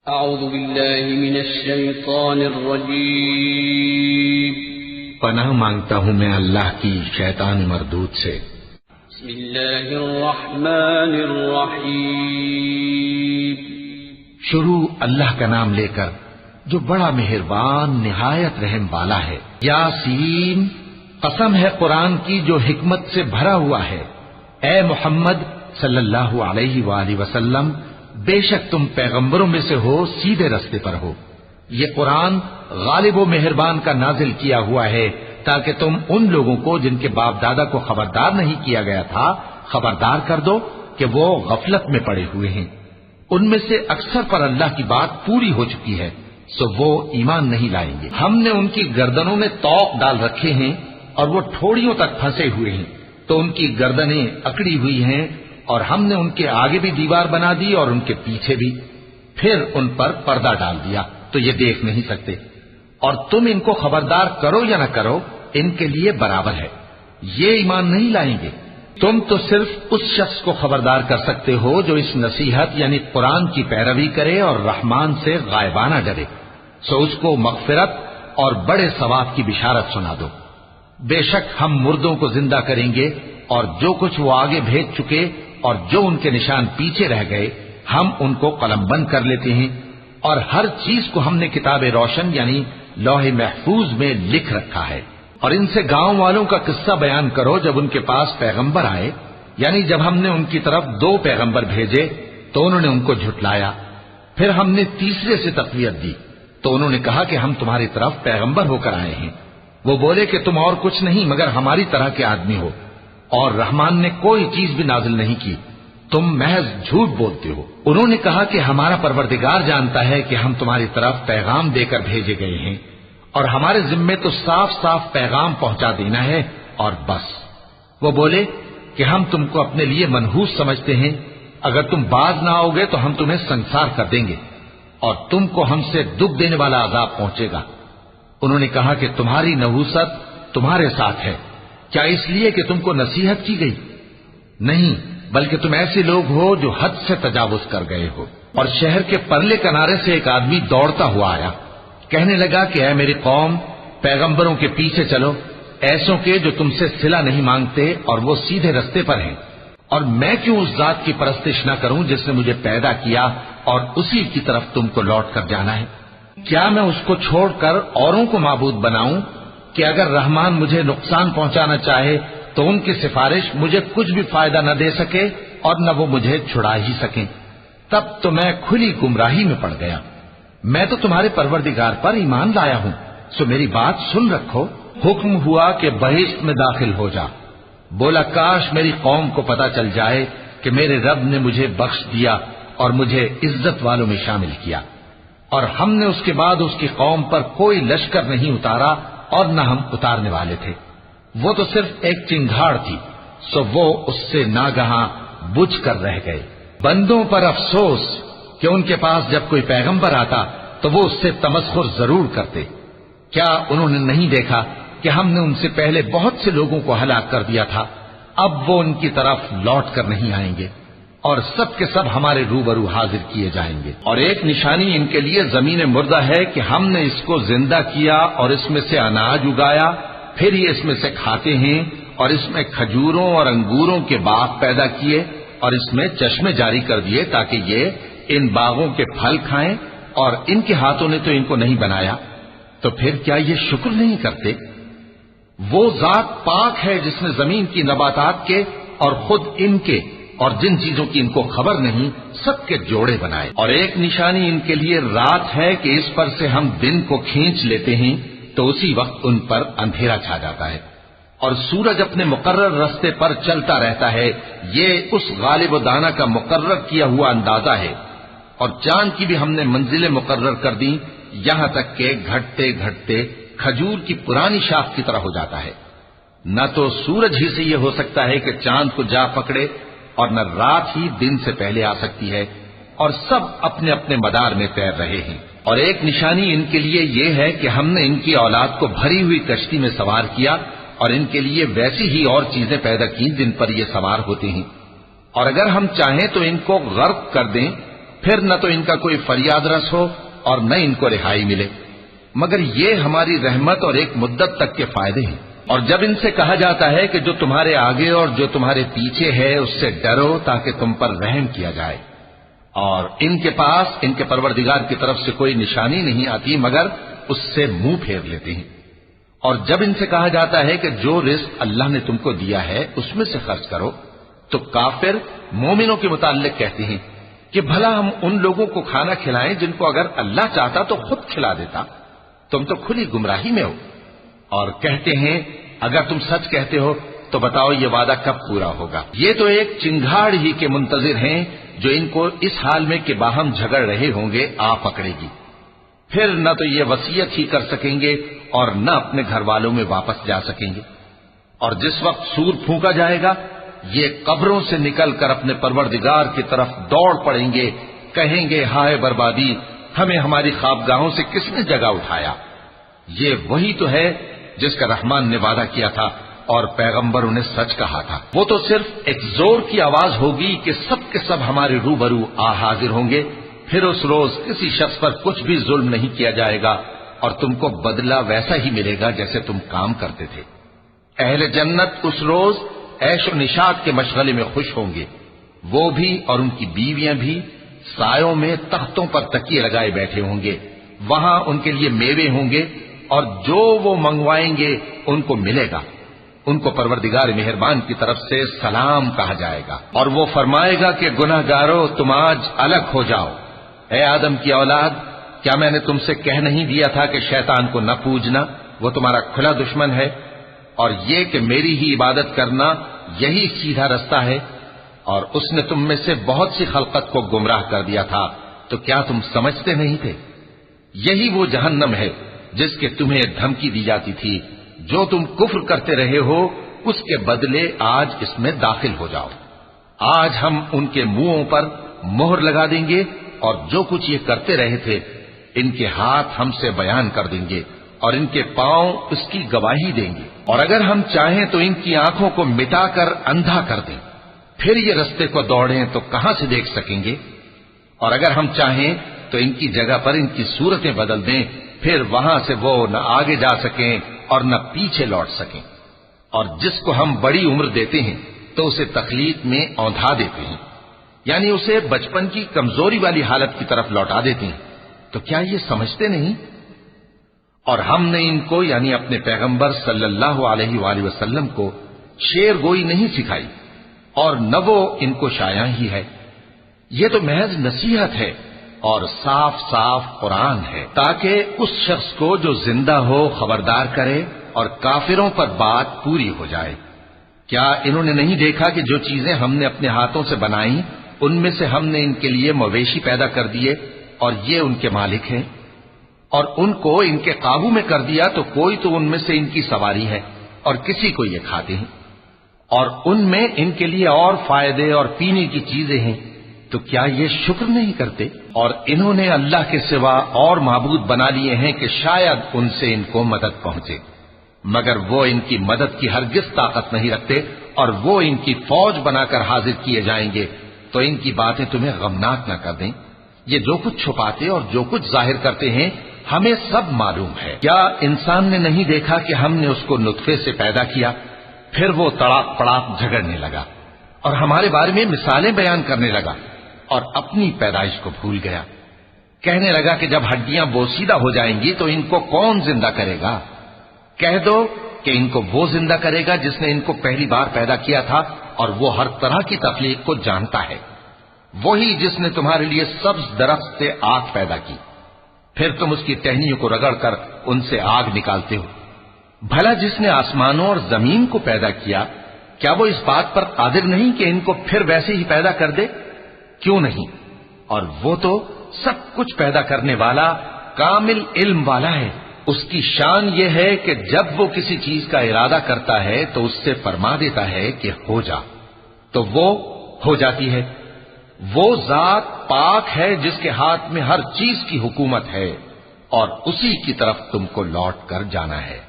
اعوذ باللہ من الشیطان الرجیم پناہ مانگتا ہوں میں اللہ کی شیطان مردود سے۔ بسم اللہ الرحمن الرحیم شروع اللہ کا نام لے کر جو بڑا مہربان نہایت رحم والا ہے۔ یاسین، قسم ہے قرآن کی جو حکمت سے بھرا ہوا ہے۔ اے محمد صلی اللہ علیہ وآلہ وسلم، بے شک تم پیغمبروں میں سے ہو، سیدھے رستے پر ہو۔ یہ قرآن غالب و مہربان کا نازل کیا ہوا ہے تاکہ تم ان لوگوں کو جن کے باپ دادا کو خبردار نہیں کیا گیا تھا خبردار کر دو کہ وہ غفلت میں پڑے ہوئے ہیں۔ ان میں سے اکثر پر اللہ کی بات پوری ہو چکی ہے، سو وہ ایمان نہیں لائیں گے۔ ہم نے ان کی گردنوں میں طوق ڈال رکھے ہیں اور وہ ٹھوڑیوں تک پھنسے ہوئے ہیں، تو ان کی گردنیں اکڑی ہوئی ہیں، اور ہم نے ان کے آگے بھی دیوار بنا دی اور ان کے پیچھے بھی، پھر ان پر پردہ ڈال دیا تو یہ دیکھ نہیں سکتے۔ اور تم ان کو خبردار کرو یا نہ کرو، ان کے لیے برابر ہے، یہ ایمان نہیں لائیں گے۔ تم تو صرف اس شخص کو خبردار کر سکتے ہو جو اس نصیحت یعنی قرآن کی پیروی کرے اور رحمان سے غائبانہ ڈرے، سو اس کو مغفرت اور بڑے ثواب کی بشارت سنا دو۔ بے شک ہم مردوں کو زندہ کریں گے، اور جو کچھ وہ آگے بھیج چکے اور جو ان کے نشان پیچھے رہ گئے ہم ان کو قلم بند کر لیتے ہیں، اور ہر چیز کو ہم نے کتاب روشن یعنی لوح محفوظ میں لکھ رکھا ہے۔ اور ان سے گاؤں والوں کا قصہ بیان کرو جب ان کے پاس پیغمبر آئے، یعنی جب ہم نے ان کی طرف 2 پیغمبر بھیجے تو انہوں نے ان کو جھٹلایا، پھر ہم نے تیسرے سے تقویت دی تو انہوں نے کہا کہ ہم تمہاری طرف پیغمبر ہو کر آئے ہیں۔ وہ بولے کہ تم اور کچھ نہیں مگر ہماری طرح کے آدمی ہو، اور رحمان نے کوئی چیز بھی نازل نہیں کی، تم محض جھوٹ بولتے ہو۔ انہوں نے کہا کہ ہمارا پروردگار جانتا ہے کہ ہم تمہاری طرف پیغام دے کر بھیجے گئے ہیں، اور ہمارے ذمے تو صاف صاف پیغام پہنچا دینا ہے اور بس۔ وہ بولے کہ ہم تم کو اپنے لیے منحوس سمجھتے ہیں، اگر تم باز نہ آؤ گے تو ہم تمہیں سنسار کر دیں گے اور تم کو ہم سے دکھ دینے والا عذاب پہنچے گا۔ انہوں نے کہا کہ تمہاری نحوست تمہارے ساتھ ہے، کیا اس لیے کہ تم کو نصیحت کی گئی؟ نہیں، بلکہ تم ایسے لوگ ہو جو حد سے تجاوز کر گئے ہو۔ اور شہر کے پرلے کنارے سے ایک آدمی دوڑتا ہوا آیا، کہنے لگا کہ اے میری قوم، پیغمبروں کے پیچھے چلو، ایسوں کے جو تم سے صلہ نہیں مانگتے اور وہ سیدھے رستے پر ہیں۔ اور میں کیوں اس ذات کی پرستش نہ کروں جس نے مجھے پیدا کیا اور اسی کی طرف تم کو لوٹ کر جانا ہے؟ کیا میں اس کو چھوڑ کر اوروں کو معبود بناؤں کہ اگر رحمان مجھے نقصان پہنچانا چاہے تو ان کی سفارش مجھے کچھ بھی فائدہ نہ دے سکے اور نہ وہ مجھے چھڑا ہی سکیں؟ تب تو میں کھلی گمراہی میں پڑ گیا۔ میں تو تمہارے پروردگار پر ایمان لایا ہوں، سو میری بات سن رکھو۔ حکم ہوا کہ بہشت میں داخل ہو جا۔ بولا کاش میری قوم کو پتا چل جائے کہ میرے رب نے مجھے بخش دیا اور مجھے عزت والوں میں شامل کیا، اور ہم نے اس کے بعد اس کی قوم پر کوئی لشکر نہیں اتارا اور نہ ہم اتارنے والے تھے۔ وہ تو صرف ایک چنگھاڑ تھی، سو وہ اس سے ناگہاں بجھ کر رہ گئے۔ بندوں پر افسوس کہ ان کے پاس جب کوئی پیغمبر آتا تو وہ اس سے تمسخر ضرور کرتے۔ کیا انہوں نے نہیں دیکھا کہ ہم نے ان سے پہلے بہت سے لوگوں کو ہلاک کر دیا تھا؟ اب وہ ان کی طرف لوٹ کر نہیں آئیں گے، اور سب کے سب ہمارے روبرو حاضر کیے جائیں گے۔ اور ایک نشانی ان کے لیے زمین مردہ ہے کہ ہم نے اس کو زندہ کیا اور اس میں سے اناج اگایا، پھر یہ اس میں سے کھاتے ہیں، اور اس میں کھجوروں اور انگوروں کے باغ پیدا کیے اور اس میں چشمے جاری کر دیے تاکہ یہ ان باغوں کے پھل کھائیں، اور ان کے ہاتھوں نے تو ان کو نہیں بنایا، تو پھر کیا یہ شکر نہیں کرتے؟ وہ ذات پاک ہے جس نے زمین کی نباتات کے اور خود ان کے اور جن چیزوں کی ان کو خبر نہیں سب کے جوڑے بنائے۔ اور ایک نشانی ان کے لیے رات ہے کہ اس پر سے ہم دن کو کھینچ لیتے ہیں تو اسی وقت ان پر اندھیرا چھا جاتا ہے، اور سورج اپنے مقرر راستے پر چلتا رہتا ہے۔ یہ اس غالب و دانا کا مقرر کیا ہوا اندازہ ہے۔ اور چاند کی بھی ہم نے منزلیں مقرر کر دی، یہاں تک کہ گھٹتے گھٹتے کھجور کی پرانی شاخ کی طرح ہو جاتا ہے۔ نہ تو سورج ہی سے یہ ہو سکتا ہے کہ چاند کو جا پکڑے، اور نہ رات ہی دن سے پہلے آ سکتی ہے، اور سب اپنے اپنے مدار میں تیر رہے ہیں۔ اور ایک نشانی ان کے لیے یہ ہے کہ ہم نے ان کی اولاد کو بھری ہوئی کشتی میں سوار کیا، اور ان کے لیے ویسی ہی اور چیزیں پیدا کی جن پر یہ سوار ہوتے ہیں، اور اگر ہم چاہیں تو ان کو غرق کر دیں پھر نہ تو ان کا کوئی فریاد رس ہو اور نہ ان کو رہائی ملے، مگر یہ ہماری رحمت اور ایک مدت تک کے فائدے ہیں۔ اور جب ان سے کہا جاتا ہے کہ جو تمہارے آگے اور جو تمہارے پیچھے ہے اس سے ڈرو تاکہ تم پر رحم کیا جائے، اور ان کے پاس ان کے پروردگار کی طرف سے کوئی نشانی نہیں آتی مگر اس سے منہ پھیر لیتے ہیں۔ اور جب ان سے کہا جاتا ہے کہ جو رزق اللہ نے تم کو دیا ہے اس میں سے خرچ کرو، تو کافر مومنوں کے متعلق کہتے ہیں کہ بھلا ہم ان لوگوں کو کھانا کھلائیں جن کو اگر اللہ چاہتا تو خود کھلا دیتا، تم تو کھلی گمراہی میں ہو۔ اور کہتے ہیں اگر تم سچ کہتے ہو تو بتاؤ یہ وعدہ کب پورا ہوگا؟ یہ تو ایک چنگھاڑ ہی کے منتظر ہیں جو ان کو اس حال میں کہ باہم جھگڑ رہے ہوں گے آ پکڑے گی، پھر نہ تو یہ وصیت ہی کر سکیں گے اور نہ اپنے گھر والوں میں واپس جا سکیں گے۔ اور جس وقت سور پھونکا جائے گا یہ قبروں سے نکل کر اپنے پروردگار کی طرف دوڑ پڑیں گے، کہیں گے ہائے بربادی، ہمیں ہماری خوابگاہوں سے کس نے جگہ اٹھایا۔ یہ وہی تو ہے جس کا رحمان نے وعدہ کیا تھا اور پیغمبروں نے سچ کہا تھا۔ وہ تو صرف ایک زور کی آواز ہوگی کہ سب کے سب ہمارے روبرو آ حاضر ہوں گے، پھر اس روز کسی شخص پر کچھ بھی ظلم نہیں کیا جائے گا اور تم کو بدلہ ویسا ہی ملے گا جیسے تم کام کرتے تھے۔ اہل جنت اس روز عیش و نشاط کے مشغلے میں خوش ہوں گے، وہ بھی اور ان کی بیویاں بھی سایوں میں تختوں پر تکیے لگائے بیٹھے ہوں گے، وہاں ان کے لیے میوے ہوں گے اور جو وہ منگوائیں گے ان کو ملے گا۔ ان کو پروردگار مہربان کی طرف سے سلام کہا جائے گا، اور وہ فرمائے گا کہ گناہ گارو تم آج الگ ہو جاؤ۔ اے آدم کی اولاد، کیا میں نے تم سے کہہ نہیں دیا تھا کہ شیطان کو نہ پوجنا، وہ تمہارا کھلا دشمن ہے، اور یہ کہ میری ہی عبادت کرنا یہی سیدھا رستہ ہے؟ اور اس نے تم میں سے بہت سی خلقت کو گمراہ کر دیا تھا، تو کیا تم سمجھتے نہیں تھے؟ یہی وہ جہنم ہے جس کے تمہیں دھمکی دی جاتی تھی، جو تم کفر کرتے رہے ہو اس کے بدلے آج اس میں داخل ہو جاؤ۔ آج ہم ان کے منہوں پر مہر لگا دیں گے اور جو کچھ یہ کرتے رہے تھے ان کے ہاتھ ہم سے بیان کر دیں گے اور ان کے پاؤں اس کی گواہی دیں گے، اور اگر ہم چاہیں تو ان کی آنکھوں کو مٹا کر اندھا کر دیں، پھر یہ رستے کو دوڑیں تو کہاں سے دیکھ سکیں گے؟ اور اگر ہم چاہیں تو ان کی جگہ پر ان کی صورتیں بدل دیں، پھر وہاں سے وہ نہ آگے جا سکیں اور نہ پیچھے لوٹ سکیں۔ اور جس کو ہم بڑی عمر دیتے ہیں تو اسے تخلیق میں اوندھا دیتے ہیں، یعنی اسے بچپن کی کمزوری والی حالت کی طرف لوٹا دیتے ہیں، تو کیا یہ سمجھتے نہیں؟ اور ہم نے ان کو یعنی اپنے پیغمبر صلی اللہ علیہ وآلہ وسلم کو شعر گوئی نہیں سکھائی، اور نہ وہ ان کو شایع ہی ہے، یہ تو محض نصیحت ہے اور صاف صاف قرآن ہے، تاکہ اس شخص کو جو زندہ ہو خبردار کرے اور کافروں پر بات پوری ہو جائے۔ کیا انہوں نے نہیں دیکھا کہ جو چیزیں ہم نے اپنے ہاتھوں سے بنائیں ان میں سے ہم نے ان کے لیے مویشی پیدا کر دیے اور یہ ان کے مالک ہیں، اور ان کو ان کے قابو میں کر دیا تو کوئی تو ان میں سے ان کی سواری ہے اور کسی کو یہ کھاتے ہیں، اور ان میں ان کے لیے اور فائدے اور پینے کی چیزیں ہیں، تو کیا یہ شکر نہیں کرتے؟ اور انہوں نے اللہ کے سوا اور معبود بنا لیے ہیں کہ شاید ان سے ان کو مدد پہنچے، مگر وہ ان کی مدد کی ہرگز طاقت نہیں رکھتے، اور وہ ان کی فوج بنا کر حاضر کیے جائیں گے تو ان کی باتیں تمہیں غمناک نہ کر دیں۔ یہ جو کچھ چھپاتے اور جو کچھ ظاہر کرتے ہیں ہمیں سب معلوم ہے۔ کیا انسان نے نہیں دیکھا کہ ہم نے اس کو نطفے سے پیدا کیا، پھر وہ تڑاک پڑاک جھگڑنے لگا اور ہمارے بارے میں مثالیں بیان کرنے لگا اور اپنی پیدائش کو بھول گیا، کہنے لگا کہ جب ہڈیاں بوسیدہ ہو جائیں گی تو ان کو کون زندہ کرے گا؟ کہہ دو کہ ان کو وہ زندہ کرے گا جس نے ان کو پہلی بار پیدا کیا تھا، اور وہ ہر طرح کی تخلیق کو جانتا ہے، وہی جس نے تمہارے لیے سبز درخت سے آگ پیدا کی، پھر تم اس کی ٹہنیوں کو رگڑ کر ان سے آگ نکالتے ہو۔ بھلا جس نے آسمانوں اور زمین کو پیدا کیا، کیا وہ اس بات پر قادر نہیں کہ ان کو پھر ویسے ہی پیدا کر دے؟ کیوں نہیں؟ اور وہ تو سب کچھ پیدا کرنے والا کامل علم والا ہے۔ اس کی شان یہ ہے کہ جب وہ کسی چیز کا ارادہ کرتا ہے تو اس سے فرما دیتا ہے کہ ہو جا، تو وہ ہو جاتی ہے۔ وہ ذات پاک ہے جس کے ہاتھ میں ہر چیز کی حکومت ہے، اور اسی کی طرف تم کو لوٹ کر جانا ہے۔